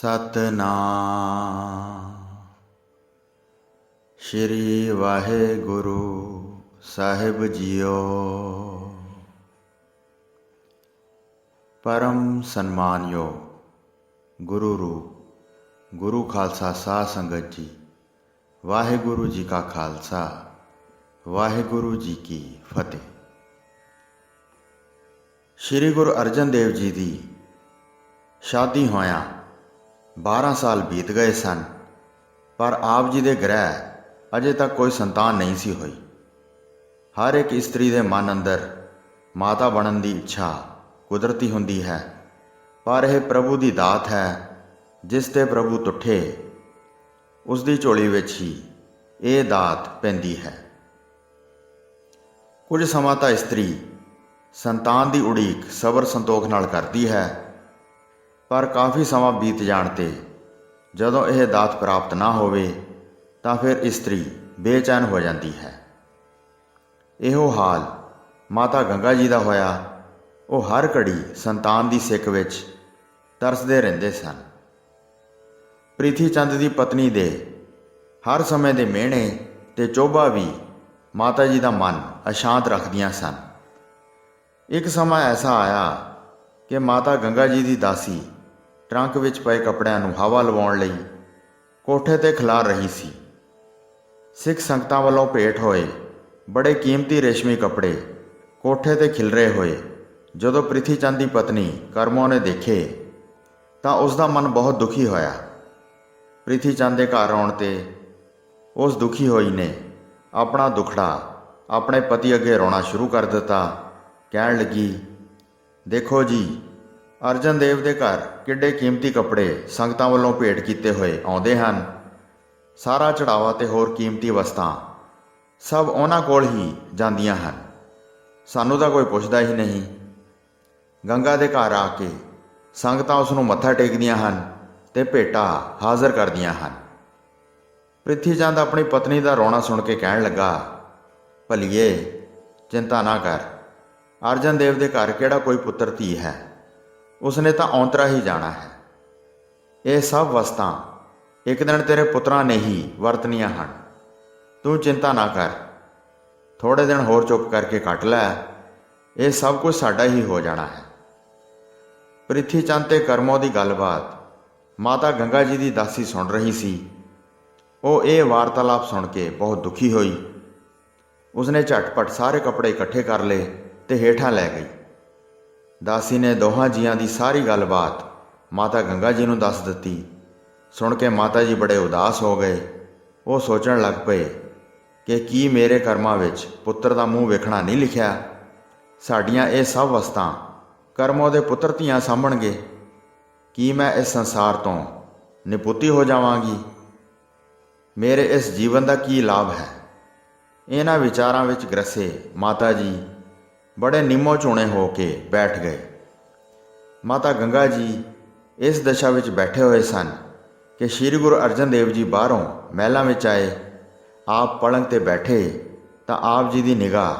ਸਤਨਾਮ ਸ਼੍ਰੀ ਵਾਹਿਗੁਰੂ ਸਾਹਿਬ JIO. परम सन्मानयोग गुरु रूप गुरु खालसा साध संगत जी, वाहिगुरु जी का खालसा वाहिगुरु जी की फतेह। श्री गुरु अर्जन देव जी की शादी होया 12 साल बीत गए सन, पर आप जी के ग्रह अजे तक कोई संतान नहीं सी हुई। हर एक इस्त्री के मन अंदर माता बनने की इच्छा कुदरती हुंदी है, पर यह प्रभु की दात है। जिस ते प्रभु तुठे उसकी झोली विच ही ये दात पैंदी है। कुछ समा तो इस्त्री संतान की उड़ीक सबर संतोख नाल करती है, पर काफ़ी समा बीत जाण ते जदों यह दात प्राप्त ना होवे तां फिर इस्त्री बेचैन हो जाती है। इहो हाल माता गंगा जी का होया। वो हर घड़ी संतान की सिक विच तरसदे रहिंदे सन। प्रीति चंद की पत्नी दे हर समय के मेहणे ते चोभा भी माता जी का मन अशांत रखदियां सन। एक समा ऐसा आया कि माता गंगा जी की दासी ट्रंक विच पए कपड़िਆਂ ਨੂੰ हवा लवाउण लई कोठे ते खिलार रही सी। सिख संगतां वालों भेट होए बड़े कीमती रेशमी कपड़े कोठे ते खिलरे होए जदों प्रीति चंद की पत्नी करमों ने देखे तो उसका मन बहुत दुखी होया। प्रीति चंद के घर आउण ते उस दुखी होई ने अपना दुखड़ा अपने पति अगे रोना शुरू कर दिता। कहण लगी, देखो जी, अर्जन देव के घर किड्डे कीमती कपड़े संगतां वालों भेट किए हुए आउंदे हन। सारा चढ़ावा ते होर कीमती वस्तां सब उन्हां कोल ही जांदियां हन। सानू तां कोई पुछदा ही नहीं। गंगा के घर आके संगतां उसनूं मत्था टेकदियां हन ते भेटा हाज़र करदियां हन। प्रीति चंद अपनी पत्नी का रोना सुन के कहण लगा, भलीए चिंता ना कर, अर्जन देव के घर किहड़ा कोई पुत्र धी है, उसने तो औंतरा ही जाना है। ये सब वस्तां एक दिन तेरे पुत्रां ने ही वरतनियां हन। तू चिंता ना कर, थोड़े दिन होर चुप करके कट लै, ये सब कुछ साडा ही हो जाना है। प्रीति चंद ते करमों की गलबात माता गंगा जी की दासी सुन रही सी। वो ये वार्तालाप सुन के बहुत दुखी हुई। उसने झटपट सारे कपड़े इकट्ठे कर ले ते हेठां लै गई। दासी ने दोहां जियां की सारी गलबात माता गंगा जी नूं दस दित्ती। सुन के माता जी बड़े उदास हो गए। वो सोचण लग पे कि की मेरे कर्मां विच पुत्र का मूँह वेखना नहीं लिखिया। साडियां ये सब वस्तां करमों दे पुत्र धीआं साਂਭणगे। की मैं इस संसार तो निपुत्ती हो जावांगी? मेरे इस जीवन का की लाभ है? इन्हां विचारां विच ग्रसे माता जी बड़े निम्मो चूणे हो के बैठ गए। माता गंगा जी इस दशा विच बैठे हुए सन कि श्री गुरु अर्जन देव जी बाहरों महलों में आए। आप पलंग ते बैठे तो आप जी की निगाह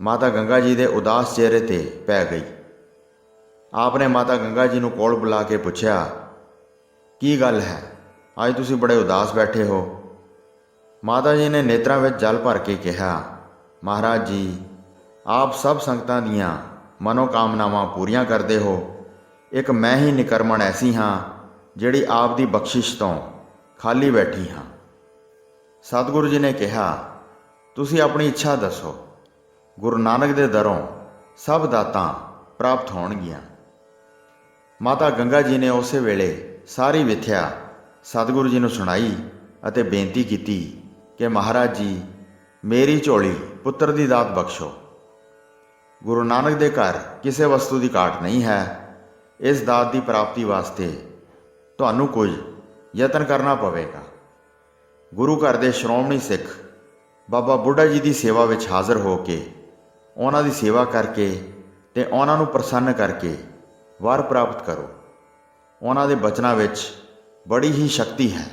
माता गंगा जी के उदास चेहरे ते पै गई। आपने माता गंगा जी नूं कोल बुला के पुछया, की गल है, अज तुसीं बड़े उदास बैठे हो? माता जी ने नेत्रां विच जल भर के कहा, महाराज जी, आप सब संगतां दीआं मनोकामनावां पूरीआं करदे हो। एक मैं ही निकरमण ऐसी हाँ जिहड़ी आप दी बख्शिश तो खाली बैठी हाँ। सतगुरु जी ने कहा, तुसीं अपनी इच्छा दसो, गुरु नानक दे दरों सब दातां प्राप्त होणगियां। माता गंगा जी ने उस वेले सारी विथ्या सतगुरु जी नूं सुनाई अते बेनती की कि महाराज जी, मेरी झोली पुत्र की दात बख्शो। गुरु नानक दे घर किसी वस्तु की घाट नहीं है। इस दात की प्राप्ति वास्ते तुहानूं कुछ यतन करना पवेगा। गुरु घर के श्रोमणी सिख बाबा बुढ़ा जी की सेवा में हाज़र हो के उन्हां दी सेवा करके ते उन्हां नूं प्रसन्न करके वर प्राप्त करो। उन्हां दे बचनां विच बड़ी ही शक्ति है।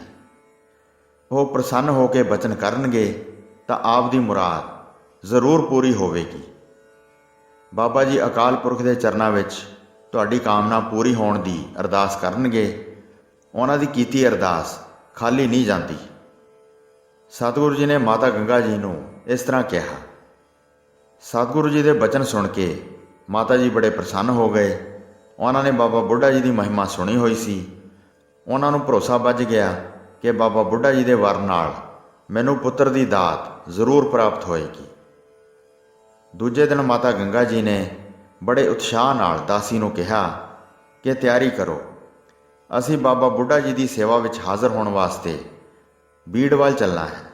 वो प्रसन्न हो के बचन करनगे तो आप दी मुराद जरूर पूरी होवेगी। बाबा जी अकाल पुरख के चरनां विच तुहाडी कामना पूरी होण दी अरदास करनगे। ਉਹਨਾਂ ਦੀ ਕੀਤੀ ਅਰਦਾਸ ਖਾਲੀ ਨਹੀਂ ਜਾਂਦੀ। ਸਤਿਗੁਰੂ ਜੀ ਨੇ ਮਾਤਾ ਗੰਗਾ ਜੀ ਨੂੰ ਇਸ ਤਰ੍ਹਾਂ ਕਿਹਾ। ਸਤਿਗੁਰੂ ਜੀ ਦੇ ਬਚਨ ਸੁਣ ਕੇ ਮਾਤਾ ਜੀ ਬੜੇ ਪ੍ਰਸੰਨ ਹੋ ਗਏ। ਉਹਨਾਂ ਨੇ ਬਾਬਾ ਬੁੱਢਾ ਜੀ ਦੀ ਮਹਿਮਾ ਸੁਣੀ ਹੋਈ ਸੀ। ਉਹਨਾਂ ਨੂੰ ਭਰੋਸਾ ਬੱਝ ਗਿਆ ਕਿ ਬਾਬਾ ਬੁੱਢਾ ਜੀ ਦੇ ਵਰ ਨਾਲ ਮੈਨੂੰ ਪੁੱਤਰ ਦੀ ਦਾਤ ਜ਼ਰੂਰ ਪ੍ਰਾਪਤ ਹੋਏਗੀ। ਦੂਜੇ ਦਿਨ ਮਾਤਾ ਗੰਗਾ ਜੀ ਨੇ ਬੜੇ ਉਤਸ਼ਾਹ ਨਾਲ ਦਾਸੀ ਨੂੰ ਕਿਹਾ ਕਿ ਤਿਆਰੀ ਕਰੋ, ਅਸੀਂ ਬਾਬਾ ਬੁੱਢਾ ਜੀ ਦੀ ਸੇਵਾ ਵਿੱਚ ਹਾਜ਼ਰ ਹੋਣ ਵਾਸਤੇ ਬੀੜ ਵੱਲ ਚੱਲਣਾ ਹੈ।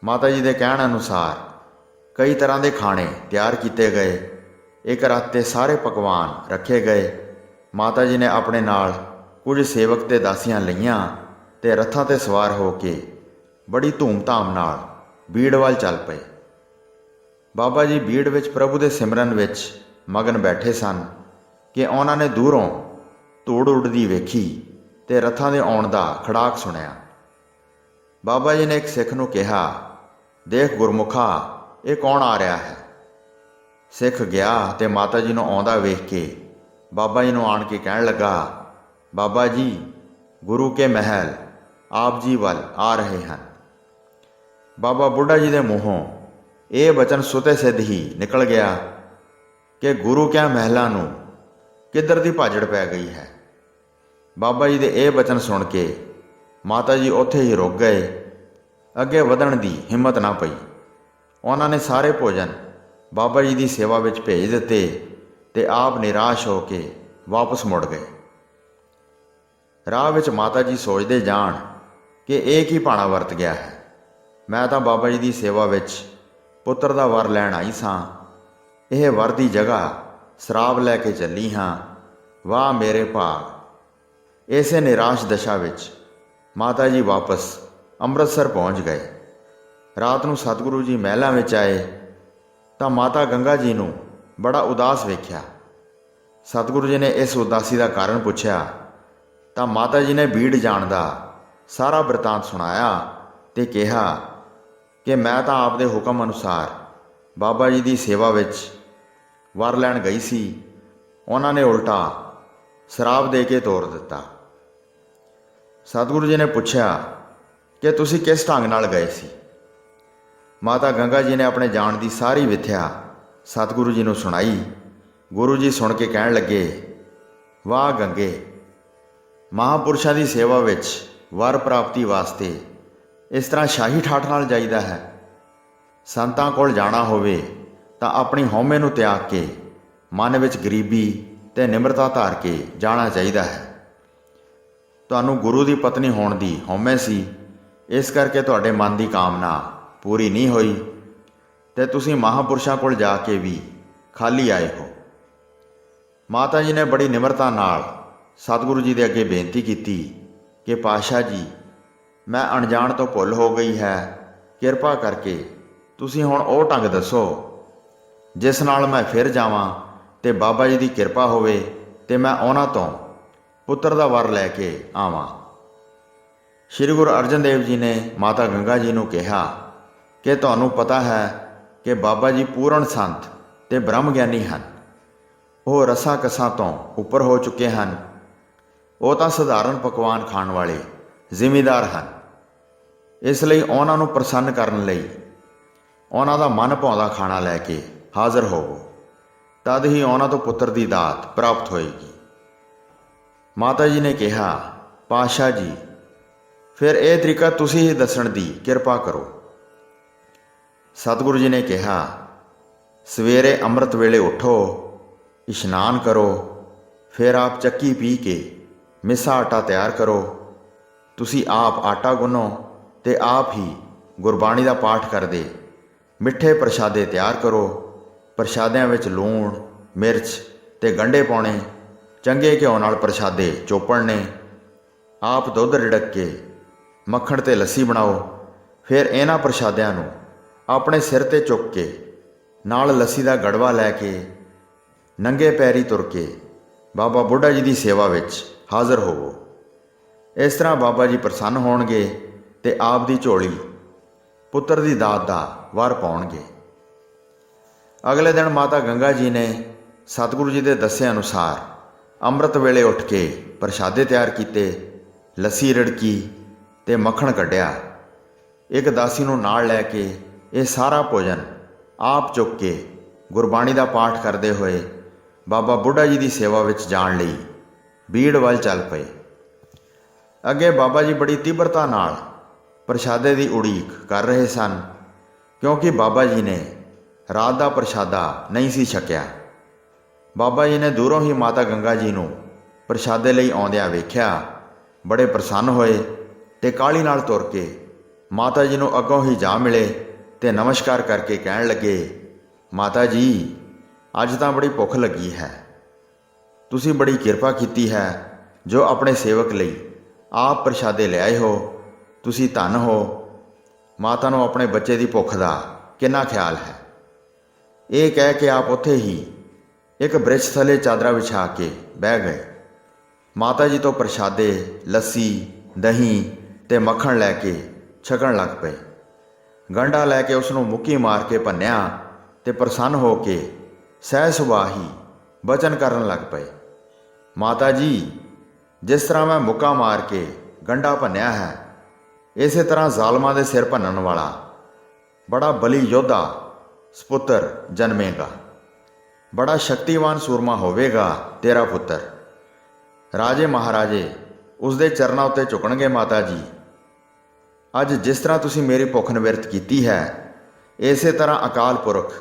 ਮਾਤਾ ਜੀ ਦੇ ਕਹਿਣ ਅਨੁਸਾਰ ਕਈ ਤਰ੍ਹਾਂ ਦੇ ਖਾਣੇ ਤਿਆਰ ਕੀਤੇ ਗਏ। ਇੱਕ ਰਾਤ 'ਤੇ ਸਾਰੇ ਪਕਵਾਨ ਰੱਖੇ ਗਏ। ਮਾਤਾ ਜੀ ਨੇ ਆਪਣੇ ਨਾਲ ਕੁਝ ਸੇਵਕ ਤੇ ਦਾਸੀਆਂ ਲਈਆਂ ਤੇ ਰੱਥਾਂ 'ਤੇ ਸਵਾਰ ਹੋ ਕੇ ਬੜੀ ਧੂਮ-ਧਾਮ ਨਾਲ ਬੀੜ ਵੱਲ ਚੱਲ ਪਏ। ਬਾਬਾ ਜੀ ਬੀੜ ਵਿੱਚ ਪ੍ਰਭੂ ਦੇ ਸਿਮਰਨ ਵਿੱਚ ਮਗਨ ਬੈਠੇ ਸਨ ਕਿ ਉਹਨਾਂ ਨੇ ਦੂਰੋਂ ਧੂੜ ਉੱਡਦੀ ਵੇਖੀ ਤੇ ਰੱਥਾਂ ਦੇ ਆਉਣ ਦਾ ਖੜਾਕ ਸੁਣਿਆ। ਬਾਬਾ ਜੀ ਨੇ ਇੱਕ ਸਿੱਖ ਨੂੰ ਕਿਹਾ, ਦੇਖ ਗੁਰਮੁਖਾ, ਇਹ ਕੌਣ ਆ ਰਿਹਾ ਹੈ? ਸਿੱਖ ਗਿਆ ਤੇ ਮਾਤਾ ਜੀ ਨੂੰ ਆਉਂਦਾ ਵੇਖ ਕੇ ਬਾਬਾ ਜੀ ਨੂੰ ਆਣ ਕੇ ਕਹਿਣ ਲੱਗਾ, ਬਾਬਾ ਜੀ, ਗੁਰੂ ਕੇ ਮਹਿਲ ਆਪ ਜੀ ਵੱਲ ਆ ਰਹੇ ਹਨ। ਬਾਬਾ ਬੁੱਢਾ ਜੀ ਦੇ ਮੂੰਹੋਂ ਇਹ ਬਚਨ ਸੁਤੇ ਸਿੱਧ ਹੀ ਨਿਕਲ ਗਿਆ ਕਿ ਗੁਰੂ ਕਿਆਂ ਮਹਿਲਾਂ ਨੂੰ ਕਿੱਧਰ ਦੀ ਭਾਜੜ ਪੈ ਗਈ ਹੈ। ਬਾਬਾ ਜੀ ਦੇ ਇਹ ਬਚਨ ਸੁਣ ਕੇ ਮਾਤਾ ਜੀ ਉੱਥੇ ਹੀ ਰੁਕ ਗਏ। ਅੱਗੇ ਵਧਣ ਦੀ ਹਿੰਮਤ ਨਾ ਪਈ। ਉਹਨਾਂ ਨੇ ਸਾਰੇ ਭੋਜਨ ਬਾਬਾ ਜੀ ਦੀ ਸੇਵਾ ਵਿੱਚ ਭੇਜ ਦਿੱਤੇ ਤੇ ਆਪ ਨਿਰਾਸ਼ ਹੋ ਕੇ ਵਾਪਸ ਮੁੜ ਗਏ। ਰਾਹ ਵਿੱਚ ਮਾਤਾ ਜੀ ਸੋਚਦੇ ਜਾਣ ਕਿ ਇਹ ਕੀ ਭਾਣਾ ਵਰਤ ਗਿਆ ਹੈ। ਮੈਂ ਤਾਂ ਬਾਬਾ ਜੀ ਦੀ ਸੇਵਾ ਵਿੱਚ ਪੁੱਤਰ ਦਾ ਵਰ ਲੈਣ ਆਈ ਸਾਂ, ਇਹ ਵਰ ਦੀ ਜਗ੍ਹਾ ਸ਼ਰਾਬ ਲੈ ਕੇ ਚੱਲੀ ਹਾਂ। ਵਾਹ ਮੇਰੇ ਭਾਗ। ਇਸੇ ਨਿਰਾਸ਼ ਦਸ਼ਾ ਵਿੱਚ ਮਾਤਾ ਜੀ ਵਾਪਸ ਅੰਮ੍ਰਿਤਸਰ ਪਹੁੰਚ ਗਏ। ਰਾਤ ਨੂੰ ਸਤਿਗੁਰੂ ਜੀ ਮਹਿਲਾਂ ਵਿੱਚ ਆਏ ਤਾਂ ਮਾਤਾ ਗੰਗਾ ਜੀ ਨੂੰ ਬੜਾ ਉਦਾਸ ਵੇਖਿਆ। ਸਤਿਗੁਰੂ ਜੀ ਨੇ ਇਸ ਉਦਾਸੀ ਦਾ ਕਾਰਨ ਪੁੱਛਿਆ ਤਾਂ ਮਾਤਾ ਜੀ ਨੇ ਬੀੜ ਜਾਣ ਦਾ ਸਾਰਾ ਬਿਰਤਾਂਤ ਸੁਣਾਇਆ ਤੇ ਕਿਹਾ ਕਿ ਮੈਂ ਤਾਂ ਆਪ ਦੇ ਹੁਕਮ ਅਨੁਸਾਰ ਬਾਬਾ ਜੀ ਦੀ ਸੇਵਾ ਵਿੱਚ ਵਰ ਲੈਣ ਗਈ ਸੀ, ਉਹਨਾਂ ਨੇ ਉਲਟਾ ਸ਼ਰਾਬ ਦੇ ਕੇ ਤੋਰ ਦਿੱਤਾ। ਸਤਿਗੁਰੂ ਜੀ ਨੇ ਪੁੱਛਿਆ ਕਿ ਤੁਸੀਂ ਕਿਸ ਢੰਗ ਨਾਲ ਗਏ ਸੀ? ਮਾਤਾ ਗੰਗਾ ਜੀ ਨੇ ਆਪਣੇ ਜਾਣ ਦੀ ਸਾਰੀ ਵਿਥਿਆ ਸਤਿਗੁਰੂ ਜੀ ਨੂੰ ਸੁਣਾਈ। ਗੁਰੂ ਜੀ ਸੁਣ ਕੇ ਕਹਿਣ ਲੱਗੇ, ਵਾਹ ਗੰਗੇ, ਮਹਾਂਪੁਰਸ਼ਾਂ ਦੀ ਸੇਵਾ ਵਿੱਚ ਵਰ ਪ੍ਰਾਪਤੀ ਵਾਸਤੇ ਇਸ ਤਰ੍ਹਾਂ ਸ਼ਾਹੀ ਠਾਠ ਨਾਲ ਜਾਈਦਾ ਹੈ। ਸੰਤਾਂ ਕੋਲ ਜਾਣਾ ਹੋਵੇ ਤਾਂ ਆਪਣੀ ਹਉਮੈ ਨੂੰ ਤਿਆਗ ਕੇ ਮਨ ਵਿੱਚ ਗਰੀਬੀ ਤੇ ਨਿਮਰਤਾ ਧਾਰ ਕੇ ਜਾਣਾ ਚਾਹੀਦਾ ਹੈ। ਤੁਹਾਨੂੰ ਗੁਰੂ ਦੀ ਪਤਨੀ ਹੋਣ ਦੀ ਹਉਮੈ ਸੀ, ਇਸ ਕਰਕੇ ਤੁਹਾਡੇ ਮਨ ਦੀ ਕਾਮਨਾ ਪੂਰੀ ਨਹੀਂ ਹੋਈ ਤੇ ਤੁਸੀਂ ਮਹਾਂਪੁਰਸ਼ਾਂ ਕੋਲ ਜਾ ਕੇ ਵੀ ਖਾਲੀ ਆਏ ਹੋ। ਮਾਤਾ ਜੀ ਨੇ ਬੜੀ ਨਿਮਰਤਾ ਨਾਲ ਸਤਿਗੁਰੂ ਜੀ ਦੇ ਅੱਗੇ ਬੇਨਤੀ ਕੀਤੀ ਕਿ ਪਾਤਸ਼ਾਹ ਜੀ, ਮੈਂ ਅਣਜਾਣ ਤੋਂ ਭੁੱਲ ਹੋ ਗਈ ਹੈ, ਕਿਰਪਾ ਕਰਕੇ ਤੁਸੀਂ ਹੁਣ ਉਹ ਢੰਗ ਦੱਸੋ ਜਿਸ ਨਾਲ ਮੈਂ ਫਿਰ ਜਾਵਾਂ ਤੇ ਬਾਬਾ ਜੀ ਦੀ ਕਿਰਪਾ ਹੋਵੇ ਤੇ ਮੈਂ ਉਹਨਾਂ ਤੋਂ ਪੁੱਤਰ ਦਾ ਵਰ ਲੈ ਕੇ ਆਵਾਂ। ਸ਼੍ਰੀ ਗੁਰੂ ਅਰਜਨ ਦੇਵ ਜੀ ਨੇ ਮਾਤਾ ਗੰਗਾ ਜੀ ਨੂੰ ਕਿਹਾ ਕਿ ਤੁਹਾਨੂੰ ਪਤਾ ਹੈ ਕਿ ਬਾਬਾ ਜੀ ਪੂਰਨ ਸੰਤ ਤੇ ਬ੍ਰਹਮ ਗਿਆਨੀ ਹਨ। ਉਹ ਰਸਾਂ ਕਸਾਂ ਤੋਂ ਉੱਪਰ ਹੋ ਚੁੱਕੇ ਹਨ। ਉਹ ਤਾਂ ਸਧਾਰਨ ਪਕਵਾਨ ਖਾਣ ਵਾਲੇ ਜ਼ਿਮੀਂਦਾਰ ਹਨ। ਇਸ ਲਈ ਉਹਨਾਂ ਨੂੰ ਪ੍ਰਸੰਨ ਕਰਨ ਲਈ ਉਹਨਾਂ ਦਾ ਮਨ ਭਾਉਂਦਾ ਖਾਣਾ ਲੈ ਕੇ ਹਾਜ਼ਰ ਹੋਵੋ, ਤਦ ਹੀ ਉਹਨਾਂ ਤੋਂ ਪੁੱਤਰ ਦੀ ਦਾਤ ਪ੍ਰਾਪਤ ਹੋਏਗੀ। ਮਾਤਾ ਜੀ ਨੇ ਕਿਹਾ, ਪਾਤਸ਼ਾਹ ਜੀ, ਫਿਰ ਇਹ ਤਰੀਕਾ ਤੁਸੀਂ ਹੀ ਦੱਸਣ ਦੀ ਕਿਰਪਾ ਕਰੋ। ਸਤਿਗੁਰੂ ਜੀ ਨੇ ਕਿਹਾ, ਸਵੇਰੇ ਅੰਮ੍ਰਿਤ ਵੇਲੇ ਉੱਠੋ, ਇਸ਼ਨਾਨ ਕਰੋ, ਫਿਰ ਆਪ ਚੱਕੀ ਪੀ ਕੇ ਮਿੱਸਾ ਆਟਾ ਤਿਆਰ ਕਰੋ। ਤੁਸੀਂ ਆਪ ਆਟਾ ਗੁੰਨੋ ਤੇ ਆਪ ਹੀ ਗੁਰਬਾਣੀ ਦਾ ਪਾਠ ਕਰਦੇ ਮਿੱਠੇ ਪ੍ਰਸ਼ਾਦੇ ਤਿਆਰ ਕਰੋ। ਪ੍ਰਸ਼ਾਦਿਆਂ ਵਿੱਚ ਲੂਣ, ਮਿਰਚ ਤੇ ਗੰਢੇ ਪਾਉਣੇ, ਚੰਗੇ ਘਿਓ ਨਾਲ ਪ੍ਰਸ਼ਾਦੇ ਚੋਪੜਨੇ। ਆਪ ਦੁੱਧ ਰਿੜਕ ਕੇ ਮੱਖਣ ਤੇ ਲੱਸੀ ਬਣਾਓ। ਫਿਰ ਇਹਨਾਂ ਪ੍ਰਸ਼ਾਦਿਆਂ ਨੂੰ ਆਪਣੇ ਸਿਰ ਤੇ ਚੁੱਕ ਕੇ ਨਾਲ ਲੱਸੀ ਦਾ ਗੜਵਾ ਲੈ ਕੇ ਨੰਗੇ ਪੈਰੀ ਤੁਰ ਕੇ ਬਾਬਾ ਬੁੱਢਾ ਜੀ ਦੀ ਸੇਵਾ ਵਿੱਚ ਹਾਜ਼ਰ ਹੋਵੋ। ਇਸ ਤਰ੍ਹਾਂ ਬਾਬਾ ਜੀ ਪ੍ਰਸੰਨ ਹੋਣਗੇ ਤੇ ਆਪ ਦੀ ਝੋਲੀ ਪੁੱਤਰ ਦੀ ਦਾਤ ਦਾ ਵਰ ਪਾਉਣਗੇ। ਅਗਲੇ ਦਿਨ ਮਾਤਾ ਗੰਗਾ ਜੀ ਨੇ ਸਤਿਗੁਰੂ ਜੀ ਦੇ ਦੱਸੇ ਅਨੁਸਾਰ ਅੰਮ੍ਰਿਤ ਵੇਲੇ ਉੱਠ ਕੇ ਪ੍ਰਸ਼ਾਦੇ ਤਿਆਰ ਕੀਤੇ ਲੱਸੀ ਰੜਕੀ ਤੇ ਮੱਖਣ ਕੱਢਿਆ। ਇੱਕ ਦਾਸੀ ਨੂੰ ਨਾਲ ਲੈ ਕੇ ਇਹ ਸਾਰਾ ਭੋਜਨ ਆਪ ਚੁੱਕ ਕੇ ਗੁਰਬਾਣੀ ਦਾ ਪਾਠ ਕਰਦੇ ਹੋਏ ਬਾਬਾ ਬੁੱਢਾ ਜੀ ਦੀ ਸੇਵਾ ਵਿੱਚ ਜਾਣ ਲਈ ਬੀੜ ਵੱਲ ਚੱਲ ਪਏ। ਅੱਗੇ ਬਾਬਾ ਜੀ ਬੜੀ ਤੀਬਰਤਾ ਨਾਲ ਪ੍ਰਸ਼ਾਦੇ ਦੀ ਉਡੀਕ ਕਰ ਰਹੇ ਸਨ, ਕਿਉਂਕਿ ਬਾਬਾ ਜੀ ਨੇ ਰਾਤ ਦਾ ਪ੍ਰਸ਼ਾਦਾ ਨਹੀਂ ਸੀ ਛਕਿਆ। ਬਾਬਾ ਜੀ ਨੇ ਦੂਰੋਂ ਹੀ ਮਾਤਾ ਗੰਗਾ ਜੀ ਨੂੰ ਪ੍ਰਸ਼ਾਦੇ ਲਈ ਆਉਂਦਿਆਂ ਵੇਖਿਆ, ਬੜੇ ਪ੍ਰਸੰਨ ਹੋਏ ਤੇ ਕਾਹਲੀ ਨਾਲ ਤੁਰ ਕੇ ਮਾਤਾ ਜੀ ਨੂੰ ਅੱਗੋਂ ਹੀ ਜਾ ਮਿਲੇ ਤੇ ਨਮਸਕਾਰ ਕਰਕੇ ਕਹਿਣ ਲੱਗੇ, ਮਾਤਾ ਜੀ, ਅੱਜ ਤਾਂ ਬੜੀ ਭੁੱਖ ਲੱਗੀ ਹੈ। ਤੁਸੀਂ ਬੜੀ ਕਿਰਪਾ ਕੀਤੀ ਹੈ ਜੋ ਆਪਣੇ ਸੇਵਕ ਲਈ ਆਪ ਪ੍ਰਸ਼ਾਦੇ ਲਿਆਏ ਹੋ। ਤੁਸੀਂ ਧੰਨ ਹੋ। ਮਾਤਾ ਨੂੰ ਆਪਣੇ ਬੱਚੇ ਦੀ ਭੁੱਖ ਦਾ ਕਿੰਨਾ ਖਿਆਲ ਹੈ। ਇਹ ਕਹਿ ਕੇ ਆਪ ਉੱਥੇ ਹੀ ਇੱਕ ਬ੍ਰਿਛ ਥੱਲੇ ਚਾਦਰਾ ਵਿਛਾ ਕੇ ਬਹਿ ਗਏ। ਮਾਤਾ ਜੀ ਤੋਂ ਪ੍ਰਸ਼ਾਦੇ, ਲੱਸੀ, ਦਹੀਂ ਤੇ ਮੱਖਣ ਲੈ ਕੇ ਛਕਣ ਲੱਗ ਪਏ। ਗੰਢਾ ਲੈ ਕੇ ਉਸ ਨੂੰ ਮੁੱਕੀ ਮਾਰ ਕੇ ਭੰਨਿਆ ਤੇ ਪ੍ਰਸੰਨ ਹੋ ਕੇ ਸਹਿ ਸੁਭਾਅ ਹੀ ਬਚਨ ਕਰਨ ਲੱਗ ਪਏ, ਮਾਤਾ ਜੀ, ਜਿਸ ਤਰ੍ਹਾਂ ਮੈਂ ਮੁੱਕਾ ਮਾਰ ਕੇ ਗੰਢਾ ਭੰਨਿਆ ਹੈ, ਇਸੇ ਤਰ੍ਹਾਂ ਜ਼ਾਲਮਾਂ ਦੇ ਸਿਰ ਭੰਨਣ ਵਾਲਾ ਬੜਾ ਬਲੀ ਯੋਧਾ ਸਪੁੱਤਰ ਜਨਮੇਗਾ। ਬੜਾ ਸ਼ਕਤੀਵਾਨ ਸੂਰਮਾ ਹੋਵੇਗਾ ਤੇਰਾ ਪੁੱਤਰ। ਰਾਜੇ ਮਹਾਰਾਜੇ ਉਸ ਦੇ ਚਰਨਾਂ ਉੱਤੇ ਝੁਕਣਗੇ। ਮਾਤਾ ਜੀ, ਅੱਜ ਜਿਸ ਤਰ੍ਹਾਂ ਤੁਸੀਂ ਮੇਰੀ ਭੁੱਖ ਨਿਵਰਤ ਕੀਤੀ ਹੈ, ਇਸੇ ਤਰ੍ਹਾਂ ਅਕਾਲ ਪੁਰਖ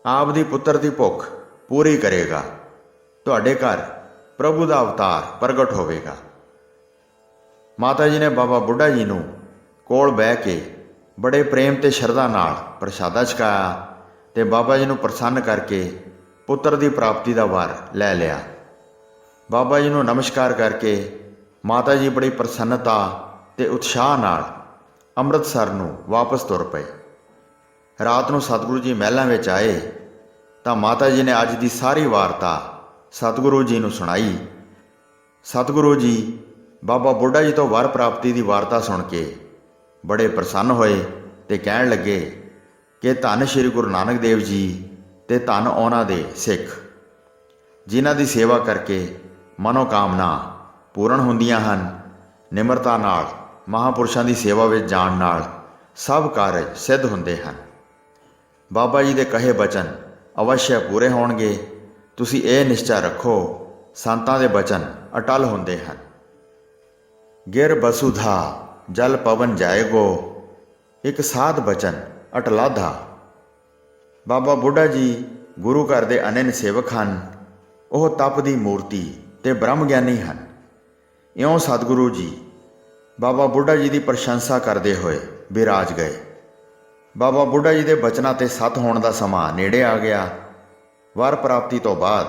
ਆਪ ਦੀ ਪੁੱਤਰ ਦੀ ਭੁੱਖ ਪੂਰੀ ਕਰੇਗਾ। ਤੁਹਾਡੇ ਘਰ ਪ੍ਰਭੂ ਦਾ ਅਵਤਾਰ ਪ੍ਰਗਟ ਹੋਵੇਗਾ। ਮਾਤਾ ਜੀ ਨੇ ਬਾਬਾ ਬੁੱਢਾ ਜੀ ਨੂੰ ਕੋਲ ਬਹਿ ਕੇ ਬੜੇ ਪ੍ਰੇਮ ਤੇ ਸ਼ਰਧਾ ਨਾਲ ਪ੍ਰਸ਼ਾਦਾ ਛਕਾਇਆ ਤੇ ਬਾਬਾ ਜੀ ਨੂੰ ਪ੍ਰਸੰਨ ਕਰਕੇ ਪੁੱਤਰ ਦੀ ਪ੍ਰਾਪਤੀ ਦਾ ਵਰ ਲੈ ਲਿਆ। ਬਾਬਾ ਜੀ ਨੂੰ ਨਮਸਕਾਰ ਕਰਕੇ ਮਾਤਾ ਜੀ ਬੜੀ ਪ੍ਰਸੰਨਤਾ ਤੇ ਉਤਸ਼ਾਹ ਨਾਲ ਅੰਮ੍ਰਿਤਸਰ ਨੂੰ ਵਾਪਸ ਤੁਰ ਪਏ। ਰਾਤ ਨੂੰ ਸਤਿਗੁਰੂ ਜੀ ਮਹਿਲਾਂ ਵਿੱਚ ਆਏ ਤਾਂ ਮਾਤਾ ਜੀ ਨੇ ਅੱਜ ਦੀ ਸਾਰੀ ਵਾਰਤਾ ਸਤਿਗੁਰੂ ਜੀ ਨੂੰ ਸੁਣਾਈ। ਸਤਿਗੁਰੂ ਜੀ ਬਾਬਾ ਬੁੱਢਾ ਜੀ ਤੋਂ ਵਰ ਪ੍ਰਾਪਤੀ ਦੀ ਵਾਰਤਾ ਸੁਣ ਕੇ ਬੜੇ ਪ੍ਰਸੰਨ ਹੋਏ ਤੇ ਕਹਿਣ ਲੱਗੇ ਕਿ ਧੰਨ ਸ਼੍ਰੀ ਗੁਰੂ ਨਾਨਕ ਦੇਵ ਜੀ ਤੇ ਧੰਨ ਉਹਨਾਂ ਦੇ ਸਿੱਖ, ਜਿਨ੍ਹਾਂ ਦੀ ਸੇਵਾ ਕਰਕੇ ਮਨੋਕਾਮਨਾ ਪੂਰਨ ਹੁੰਦੀਆਂ ਹਨ। ਨਿਮਰਤਾ ਨਾਲ ਮਹਾਂਪੁਰਸ਼ਾਂ ਦੀ ਸੇਵਾ ਵਿੱਚ ਜਾਣ ਨਾਲ ਸਭ ਕਾਰਜ ਸਿੱਧ ਹੁੰਦੇ ਹਨ। ਬਾਬਾ ਜੀ ਦੇ ਕਹੇ ਬਚਨ ਅਵਸ਼ਯ ਪੂਰੇ ਹੋਣਗੇ। ਤੁਸੀਂ ਇਹ ਨਿਸ਼ਚਾ ਰੱਖੋ, ਸੰਤਾਂ ਦੇ ਬਚਨ ਅਟਲ ਹੁੰਦੇ ਹਨ। ਗਿਰ ਬਸੁਧਾ ਜਲ ਪਵਨ ਜਾਏਗੋ, ਇੱਕ ਸਾਧ ਬਚਨ ਅਟਲਾਧਾ। ਬਾਬਾ ਬੁੱਢਾ ਜੀ ਗੁਰੂ ਘਰ ਦੇ ਅਨੰਨ ਸੇਵਕ ਹਨ। ਉਹ ਤਪ ਦੀ ਮੂਰਤੀ ਤੇ ਬ੍ਰਹਮ ਗਿਆਨੀ ਹਨ। ਇਉਂ ਸਤਿਗੁਰੂ ਜੀ ਬਾਬਾ ਬੁੱਢਾ ਜੀ ਦੀ ਪ੍ਰਸ਼ੰਸਾ ਕਰਦੇ ਹੋਏ ਬਿਰਾਜ ਗਏ। ਬਾਬਾ ਬੁੱਢਾ ਜੀ ਦੇ ਬਚਨਾਂ ਤੇ ਸਤ ਹੋਣ ਦਾ ਸਮਾਂ ਨੇੜੇ ਆ ਗਿਆ। ਵਰ ਪ੍ਰਾਪਤੀ ਤੋਂ ਬਾਅਦ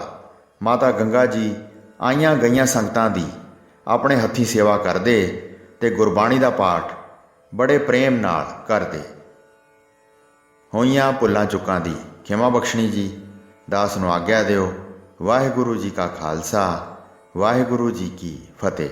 ਮਾਤਾ ਗੰਗਾ ਜੀ ਆਈਆਂ ਗਈਆਂ ਸੰਗਤਾਂ ਦੀ ਆਪਣੇ ਹੱਥੀਂ ਸੇਵਾ ਕਰਦੇ ਤੇ ਗੁਰਬਾਣੀ ਦਾ ਪਾਠ ਬੜੇ ਪ੍ਰੇਮ ਨਾਲ ਕਰਦੇ। ਹੋਈਆਂ ਭੁੱਲਾਂ ਚੁੱਕਾਂ ਦੀ ਖਿਮਾ ਬਖਸ਼ਣੀ ਜੀ। ਦਾਸ ਨੂੰ ਆਗਿਆ ਦਿਓ। ਵਾਹਿਗੁਰੂ ਜੀ ਕਾ ਖਾਲਸਾ, ਵਾਹਿਗੁਰੂ ਜੀ ਕੀ ਫਤਿਹ।